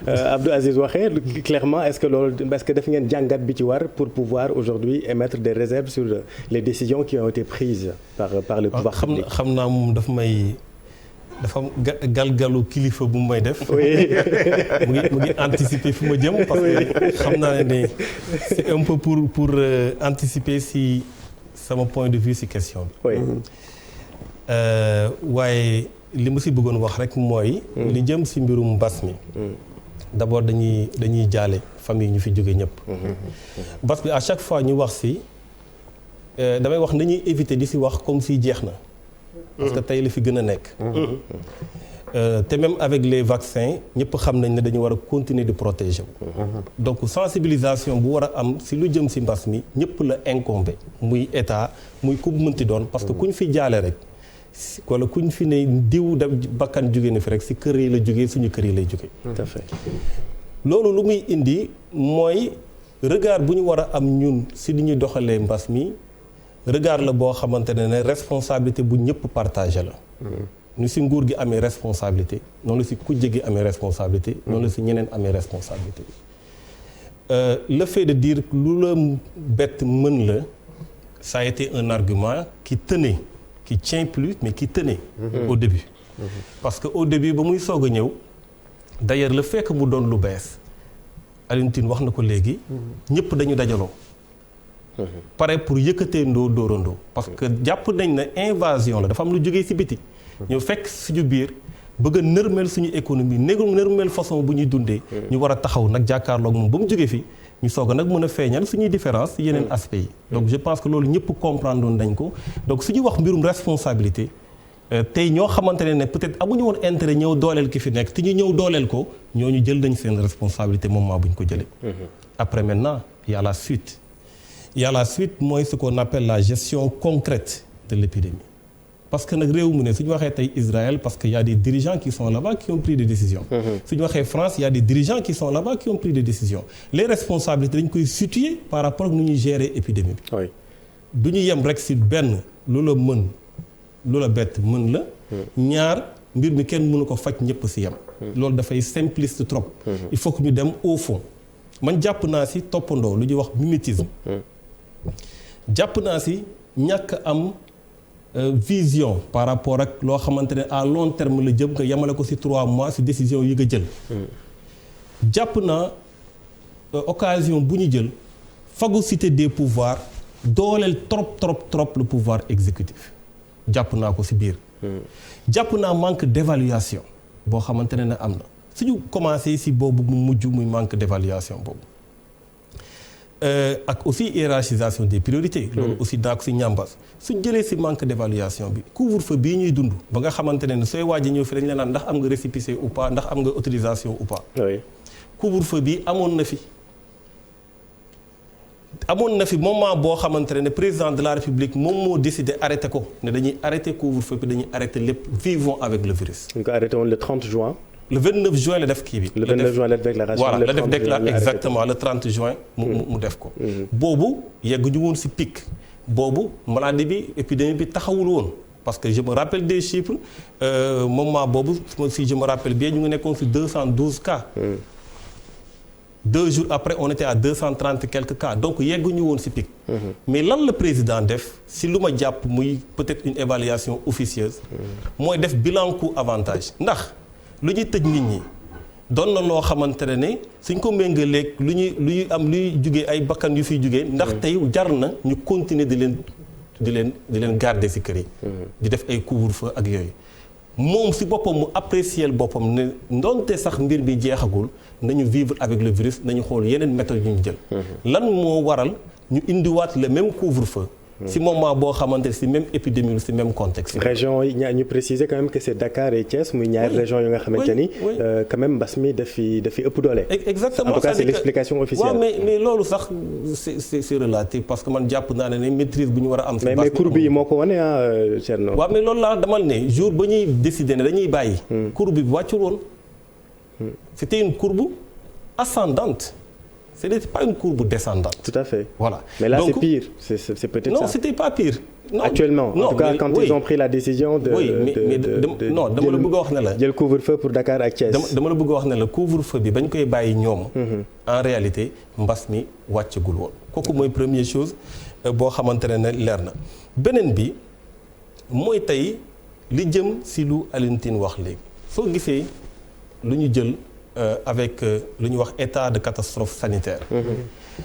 Abdou Aziz waxee clairement est-ce que def ngeen jàngat bi ci war pour pouvoir aujourd'hui émettre des réserves sur les décisions qui ont été prises par le pouvoir public. xam naa moom dafa galgalu kilifa bu may def. oui mu ngi anticiper fu ma jëm. parce que xam naa ne c'est un peu pour anticiper si sama point de vue si question bi. oui. waaye li ma si bëggoon wax rek mooy. li jëm si mbirum mbas mi. d'abord dañuy jaale famille ñu fi jóge ñëpp. mbas bi à chaque fois ñu wax si damay wax nañuy éviter di si wax comme si jeex na. parce que tey la fi gën a nekk. te même avec les vaccins ñëpp xam nañ ne dañu war a continuer de protéger donc sensibilisation bu war a am si lu jëm si mbas mi ñëpp la incombé muy état muy ku mënti doon parce que kuñ fi jaale rek wala kuñ fi ne diw da bakkan jóge na fi rek si kër yi la jógee suñu kër yi lay jógee. tout à fait. loolu lu muy indi mooy regard bu ñu war a am ñun si li ñuy doxalee mbas mi regard la boo xamante ne responsabilité bu ñëpp partagé la. nu si nguur gi amee responsabilité noonu la si kujje gi amee responsabilité noonu la si ñeneen amee responsabilité le fait de dire lu la bett mën la ça a été un argument qui tient plus mais qui tenait au début parce que au début ba muy soog a ñëw d'ailleurs le fait que mu doon lu bees Alioune Tine wax na ko léegi ñëpp dañu dajaloo pare pour yëkkatee dóorandoo parce que jàpp nañ ne invasion la dafa am lu jógee si biti ñëw fekk suñu biir bëgg a nërmeel suñu économie nërmeel façon bu ñuy dundee ñu war a taxaw nag jàkkaarloog moom ba mu jógee fi ñu soog a nag mën a feeñal suñuy différence yeneen aspects yi donc je pense que loolu ñëpp comprendre doon dañ ko donc suñu wax mbirum responsabilité tey ñoo xamante ne peut-être amuñu woon intérêt ñëw dooleel ki fi nekk te ñu ñëw dooleel ko ñooñu jël nañ seen responsabilité moment bu ñu ko jëlee après maintenant il y a la suite mooy ce qu'on appelle la gestion concrète de l'épidémie. Parce que nag réew mu ne su ñu waxee tey Israël parce que y a des dirigeants qui sont là-bas qui ont pris des décisions. su ñu waxee France il y a des dirigeants qui sont là-bas qui ont pris des décisions. les responsabilités dañ koy situer par rapport ak nu ñuy gérer épidémie bi. oui du ñu yem rek si benn lu la bett mën la. ñaar mbir mi kenn mënu ko faj ñëpp si yem. loolu dafay simpliste trop. il faut que ñu dem au fond. man jàpp naa si toppandoo lu ñuy wax mimétisme. jàpp naa si ñàkk am. vision par rapport ak loo xamante ne à long terme la jëm nga yemale ko ci 3 mois ci décision yi nga jël. jàpp naa occasion bu ñu jël phagocyté des pouvoirs dooleel trop le pouvoir exécutif jàpp naa ko ci biir. jàpp naa manque d'évaluation boo xamante ne am na suñu commencé ci boobu mu mujj muy manque d'évaluation boobu. ak aussi hiérarchisation des priorités. loolu aussi daa ko ci ñàmbas suñ jëlee ci manque d'évaluation bi couvre-feu bii ñuy dund ba nga xamante ne sooy waaj a ñëw fi dañ la naan ndax am nga récépissé ou pas ndax am nga autorisation ou pas. oui couvre-feu bi amoon na fi moment boo xamante ne président de la République moom moo décidé arrêté ko ne dañuy arrêté couvre-feu bi dañuy arrêté lépp vivons avec le virus. ñu ko arrêté woon le 30 juin. le 29 juin la def kii bi. le 29 juin la déclaration. voilà la def déclaration exactement le 30 juin. mu def ko. boobu yegguñu woon ci pic. boobu maladie bi épidémie bi taxawul woon parce que je me rappelle des chiffres moment boobu si je me rappelle bien ñu ngi nekkoon ci 212 cas. 2 jours après on était à 230 quelques cas donc yegguñu woon ci pic. mais lan la président def ci lu ma jàpp muy peut-être une évaluation officieuse. mooy def bilan coût avantage ndax. lu ñuy tëj nit ñi doon na loo xamante ne suñ ko méngaleeg luy jugee ay bakkan yu fiy jugee ndax tey jar na ñu continuer di leen garder ci kër yi. di def ay couvre-feu ak yooyu. moom ci boppam mu apprécier boppam ne ndonte sax mbir bi jeexagul nañu vivre avec le virus nañu xool yeneen méthode yu ñu jël. lan moo waral ñu indiwaat le même couvre-feu. ci moment boo xamante ci même épidémie ci même contexte. région yi ñu préciser quand même que c'est Dakar et Thiès muy ñaari région yu nga xamante ni. quand même mbas mi dafi ëpp doole. exactement en tout cas c'est l'explication officielle. waaw mais loolu sax c'est relatif parce que man jàpp naa ne maîtrise bu ñu war a am. ci mais courbe yi moo ko wane Thierno. waaw mais loolu laa damal ne jour ba ñuy décider ne dañuy bàyyi. courbe bi wàccul woon. c'était une courbe ascendante. Ce n'est pas une courbe descendante. Tout à fait. Voilà. Mais là, donc, c'est pire. C'est peut-être non, ça. c'était pas pire. actuellement. En tout cas quand ils ont pris la décision de. oui non dama la bëgg a wax ne la. jël couvre-feu pour Dakar ak Thiès. dama la bëgg a wax ne la couvre-feu bi bañ koy bàyyi ñoom. en réalité mbas mi wàccagul woon. kooku mooy première chose boo xamante ne leer na beneen bi mooy tey li jëm si lu Alioune Tine wax léegi soo gisee lu ñu jël avec lu ñuy wax état de catastrophe sanitaire.